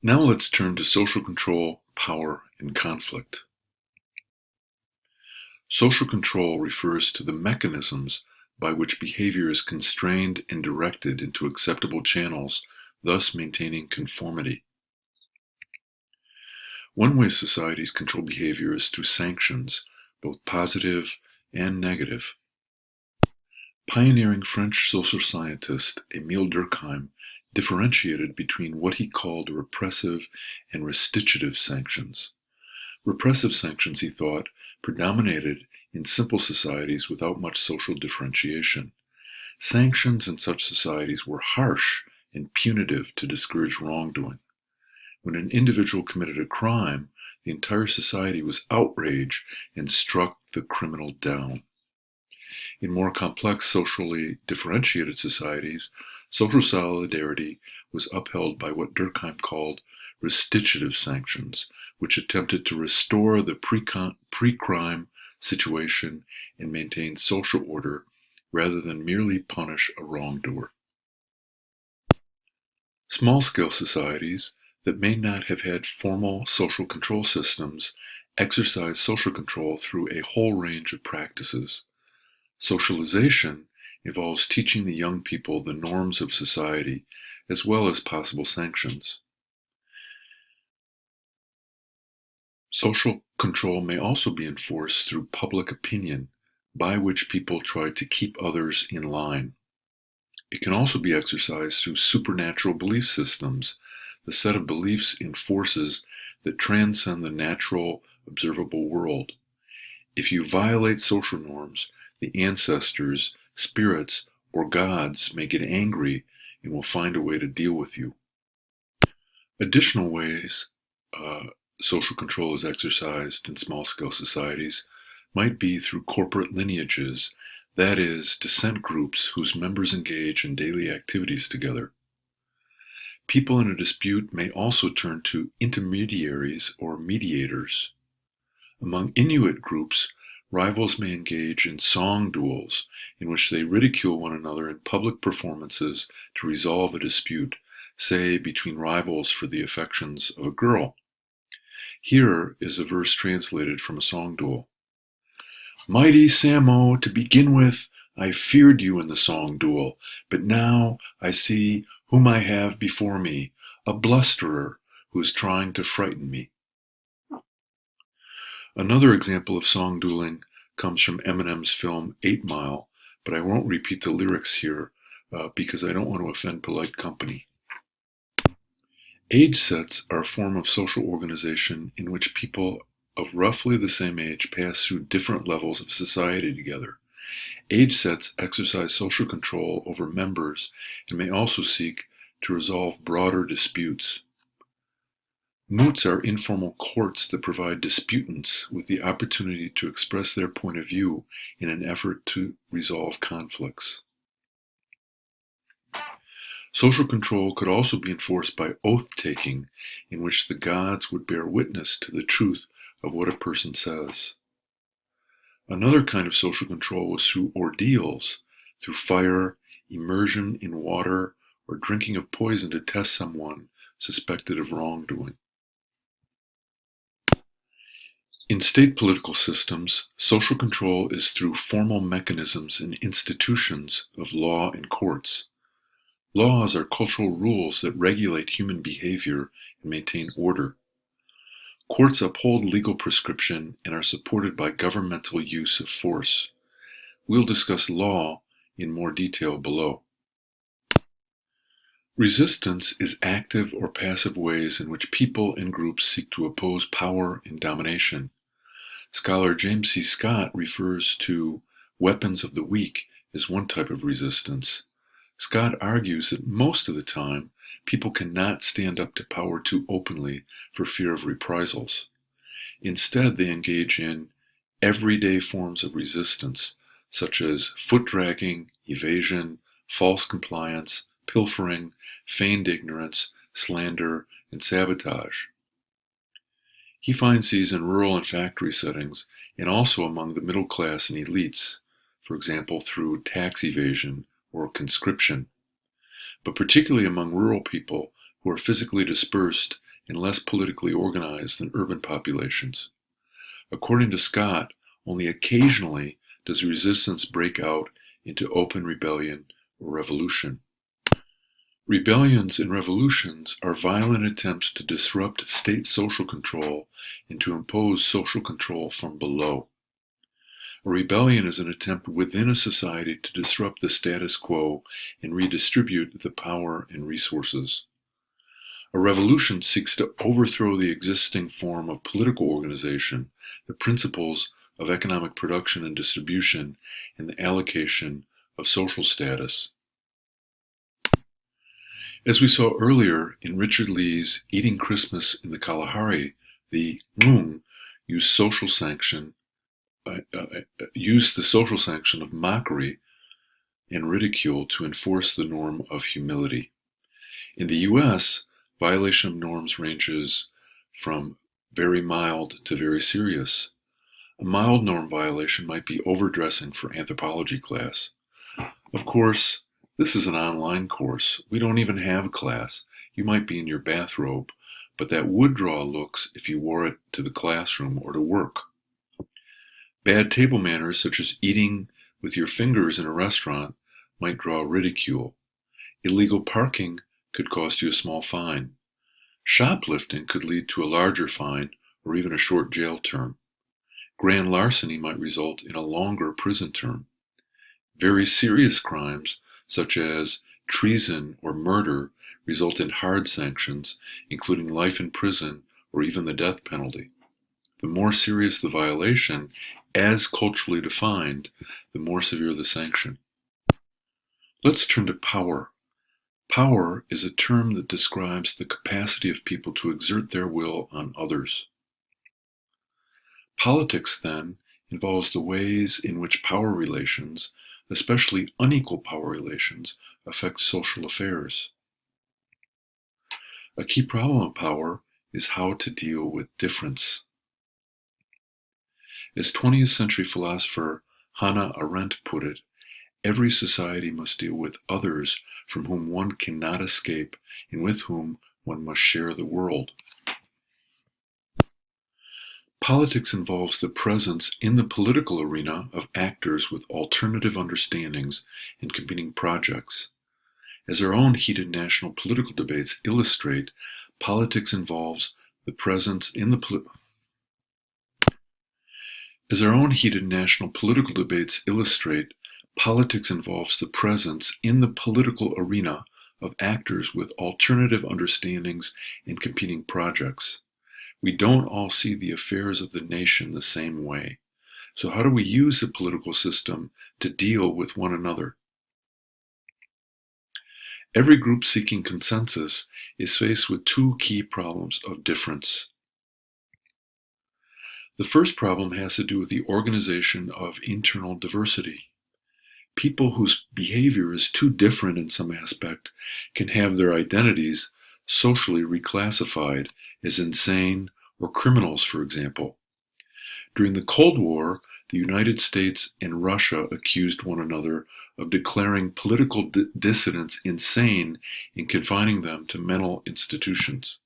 Now let's turn to social control, power, and conflict. Social control refers to the mechanisms by which behavior is constrained and directed into acceptable channels, thus maintaining conformity. One way societies control behavior is through sanctions, both positive and negative. Pioneering French social scientist Émile Durkheim differentiated between what he called repressive and restitutive sanctions. Repressive sanctions, he thought, predominated in simple societies without much social differentiation. Sanctions in such societies were harsh and punitive to discourage wrongdoing. When an individual committed a crime, the entire society was outraged and struck the criminal down. In more complex, socially differentiated societies, social solidarity was upheld by what Durkheim called restitutive sanctions, which attempted to restore the pre-crime situation and maintain social order rather than merely punish a wrongdoer. Small-scale societies that may not have had formal social control systems exercise social control through a whole range of practices. Socialization involves teaching the young people the norms of society, as well as possible sanctions. Social control may also be enforced through public opinion, by which people try to keep others in line. It can also be exercised through supernatural belief systems, the set of beliefs in forces that transcend the natural, observable world. If you violate social norms, the ancestors, spirits, or gods may get angry and will find a way to deal with you. Additional ways social control is exercised in small-scale societies might be through corporate lineages, that is, descent groups whose members engage in daily activities together. People in a dispute may also turn to intermediaries or mediators. Among Inuit groups, rivals may engage in song duels, in which they ridicule one another in public performances to resolve a dispute, say between rivals for the affections of a girl. Here is a verse translated from a song duel. Mighty Samo, to begin with, I feared you in the song duel, but now I see whom I have before me, a blusterer who is trying to frighten me. Another example of song dueling comes from Eminem's film 8 Mile, but I won't repeat the lyrics here because I don't want to offend polite company. Age sets are a form of social organization in which people of roughly the same age pass through different levels of society together. Age sets exercise social control over members and may also seek to resolve broader disputes. Moots are informal courts that provide disputants with the opportunity to express their point of view in an effort to resolve conflicts. Social control could also be enforced by oath-taking, in which the gods would bear witness to the truth of what a person says. Another kind of social control was through ordeals, through fire, immersion in water, or drinking of poison to test someone suspected of wrongdoing. In state political systems, social control is through formal mechanisms and institutions of law and courts. Laws are cultural rules that regulate human behavior and maintain order. Courts uphold legal prescription and are supported by governmental use of force. We'll discuss law in more detail below. Resistance is active or passive ways in which people and groups seek to oppose power and domination. Scholar James C. Scott refers to weapons of the weak as one type of resistance. Scott argues that most of the time, people cannot stand up to power too openly for fear of reprisals. Instead, they engage in everyday forms of resistance, such as foot-dragging, evasion, false compliance, pilfering, feigned ignorance, slander, and sabotage. He finds these in rural and factory settings, and also among the middle class and elites, for example through tax evasion or conscription, but particularly among rural people who are physically dispersed and less politically organized than urban populations. According to Scott, only occasionally does resistance break out into open rebellion or revolution. Rebellions and revolutions are violent attempts to disrupt state social control and to impose social control from below. A rebellion is an attempt within a society to disrupt the status quo and redistribute the power and resources. A revolution seeks to overthrow the existing form of political organization, the principles of economic production and distribution, and the allocation of social status. As we saw earlier in Richard Lee's Eating Christmas in the Kalahari, the Hmong used the social sanction of mockery and ridicule to enforce the norm of humility. In the US, violation of norms ranges from very mild to very serious. A mild norm violation might be overdressing for anthropology class. Of course, this is an online course. We don't even have a class. You might be in your bathrobe, but that would draw looks if you wore it to the classroom or to work. Bad table manners, such as eating with your fingers in a restaurant, might draw ridicule. Illegal parking could cost you a small fine. Shoplifting could lead to a larger fine or even a short jail term. Grand larceny might result in a longer prison term. Very serious crimes, such as treason or murder, result in hard sanctions, including life in prison or even the death penalty. The more serious the violation, as culturally defined, the more severe the sanction. Let's turn to power. Power is a term that describes the capacity of people to exert their will on others. Politics, then, involves the ways in which power relations, especially unequal power relations, affect social affairs. A key problem of power is how to deal with difference. As 20th century philosopher Hannah Arendt put it, every society must deal with others from whom one cannot escape and with whom one must share the world. Politics involves the presence in the political arena of actors with alternative understandings and competing projects. As our own heated national political debates illustrate, politics involves the presence in the political arena of actors with alternative understandings and competing projects. We don't all see the affairs of the nation the same way. So how do we use the political system to deal with one another? Every group seeking consensus is faced with two key problems of difference. The first problem has to do with the organization of internal diversity. People whose behavior is too different in some aspect can have their identities socially reclassified as insane or criminals, for example. During the Cold War, the United States and Russia accused one another of declaring political dissidents insane and confining them to mental institutions.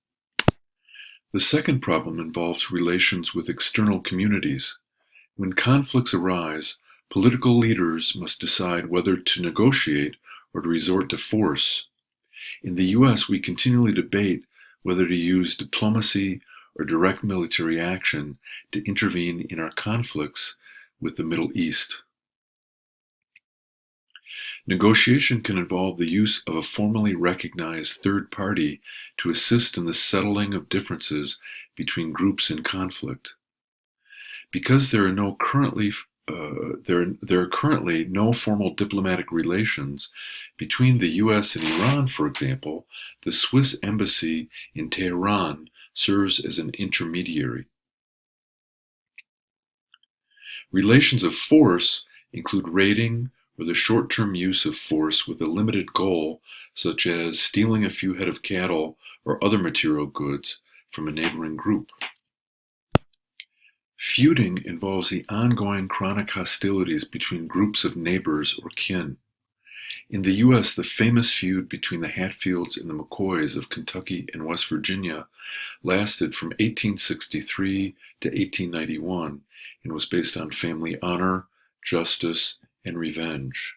The second problem involves relations with external communities. When conflicts arise, political leaders must decide whether to negotiate or to resort to force. In the US, we continually debate whether to use diplomacy or direct military action to intervene in our conflicts with the Middle East. Negotiation can involve the use of a formally recognized third party to assist in the settling of differences between groups in conflict. Because there are currently no formal diplomatic relations between the US and Iran, for example, the Swiss embassy in Tehran serves as an intermediary. Relations of force include raiding or the short-term use of force with a limited goal, such as stealing a few head of cattle or other material goods from a neighboring group. Feuding involves the ongoing chronic hostilities between groups of neighbors or kin. In the U.S., the famous feud between the Hatfields and the McCoys of Kentucky and West Virginia lasted from 1863 to 1891 and was based on family honor, justice, and revenge.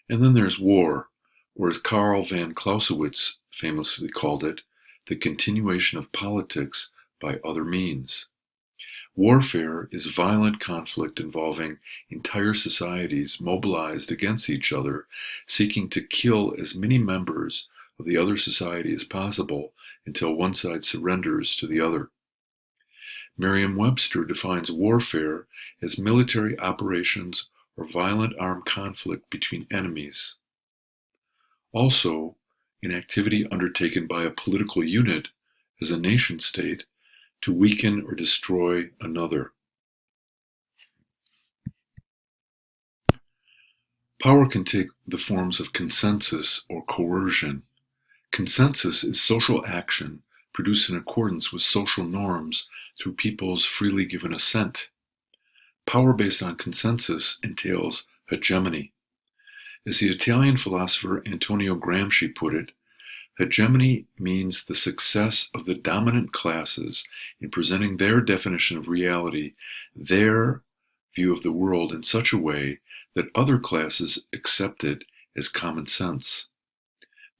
And then there's war, or as Karl von Clausewitz famously called it, the continuation of politics by other means. Warfare is violent conflict involving entire societies mobilized against each other, seeking to kill as many members of the other society as possible until one side surrenders to the other. Merriam-Webster defines warfare as military operations or violent armed conflict between enemies. Also, an activity undertaken by a political unit as a nation-state to weaken or destroy another. Power can take the forms of consensus or coercion. Consensus is social action produced in accordance with social norms through people's freely given assent. Power based on consensus entails hegemony. As the Italian philosopher Antonio Gramsci put it, hegemony means the success of the dominant classes in presenting their definition of reality, their view of the world in such a way that other classes accept it as common sense.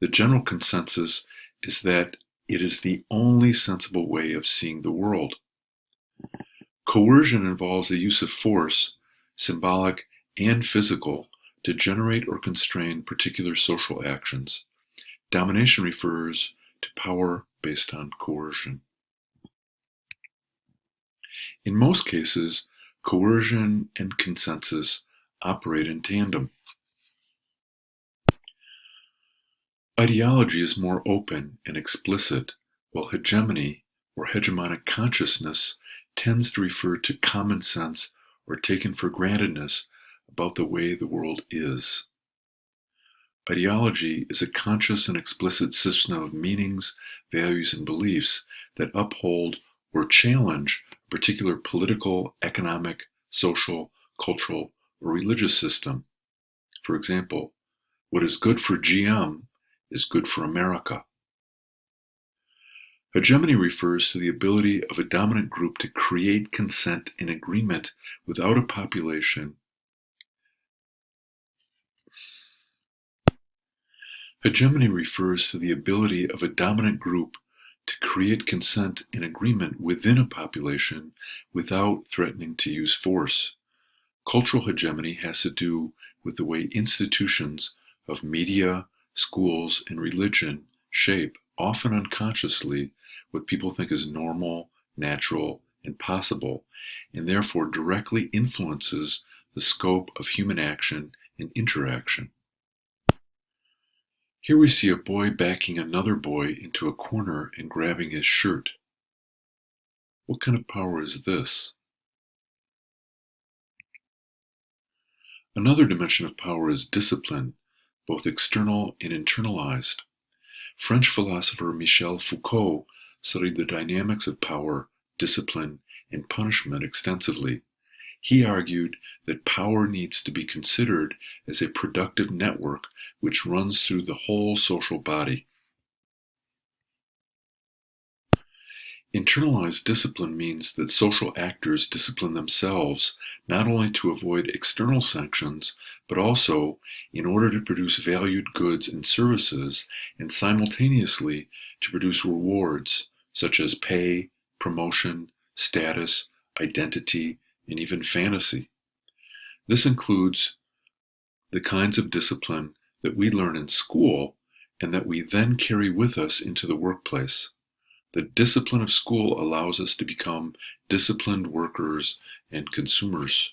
The general consensus is that it is the only sensible way of seeing the world. Coercion involves the use of force, symbolic and physical, to generate or constrain particular social actions. Domination refers to power based on coercion. In most cases, coercion and consensus operate in tandem. Ideology is more open and explicit, while hegemony or hegemonic consciousness tends to refer to common sense or taken for grantedness about the way the world is. Ideology is a conscious and explicit system of meanings, values, and beliefs that uphold or challenge a particular political, economic, social, cultural, or religious system. For example, what is good for GM is good for America. Hegemony refers to the ability of a dominant group to create consent and agreement without a population. Hegemony refers to the ability of a dominant group to create consent and agreement within a population without threatening to use force. Cultural hegemony has to do with the way institutions of media, schools, and religion shape, often unconsciously, what people think is normal, natural, and possible, and therefore directly influences the scope of human action and interaction. Here we see a boy backing another boy into a corner and grabbing his shirt. What kind of power is this? Another dimension of power is discipline, both external and internalized. French philosopher Michel Foucault studied the dynamics of power, discipline, and punishment extensively. He argued that power needs to be considered as a productive network which runs through the whole social body. Internalized discipline means that social actors discipline themselves not only to avoid external sanctions, but also in order to produce valued goods and services and simultaneously to produce rewards such as pay, promotion, status, identity, and even fantasy. This includes the kinds of discipline that we learn in school and that we then carry with us into the workplace. The discipline of school allows us to become disciplined workers and consumers.